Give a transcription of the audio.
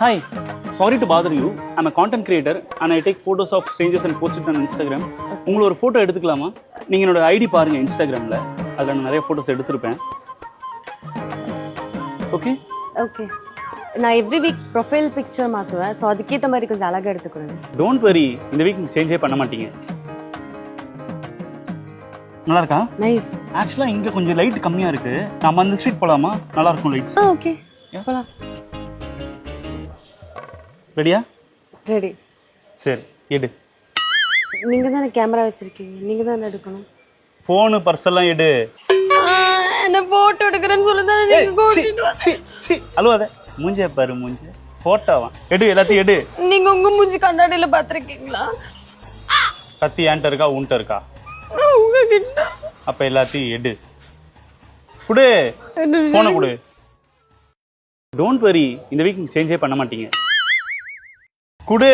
Hi, sorry to bother you. I'm a content creator and I take photos of strangers and post it on Instagram. உங்களை ஒரு photo எடுத்துக்கலாமா? நீங்கள் என்னோட ID பாருங்கள் இன்ஸ்டாகிராமில், அதில் நான் நிறைய ஃபோட்டோஸ் எடுத்திருப்பேன். ஓகே ஓகே, நான் எவ்ரி வீக் ப்ரொஃபைல் பிக்சர் மாற்றுவேன். ஸோ அதுக்கேற்ற மாதிரி கொஞ்சம் அழகாக எடுத்துக்கிறேன். டோன்ட் வரி, இந்த வீக் சேஞ்சே பண்ண மாட்டீங்க. நல்லா இருக்கா? நைஸ். ஆக்சுவலாக இங்கே கொஞ்சம் லைட் கம்மியாக இருக்குது. நம்ம அந்த ஸ்ட்ரீட் போகலாமா? நல்லா இருக்கும் லைட்ஸ். ஓகே போகலாம். ரெடியா? ரெடி. சரி எடு. நீங்கள் தானே கேமரா வச்சுருக்கீங்க, நீங்கள் தானே எடுக்கணும். ஃபோனு பர்ஸெல்லாம் எடு. என்ன ஃபோட்டோ எடுக்கிறேன்னு சொல்லுங்க. அழுவாத, மூஞ்சே பாரு, மூஞ்சே ஃபோட்டோவா எடு, எல்லாத்தையும் எடு. நீங்கள் உங்கள் மூஞ்சி கண்ணாடியில் பார்த்துருக்கீங்களா? கத்தி ஏன்ட்ட இருக்கா உன்ட்ட இருக்கா? உங்ககிட்ட. அப்போ எல்லாத்தையும் எடு. குடு, ஃபோனை கொடு. டோன்ட் வரி, இந்த வீக் சேஞ்சே பண்ண மாட்டீங்க. குடு.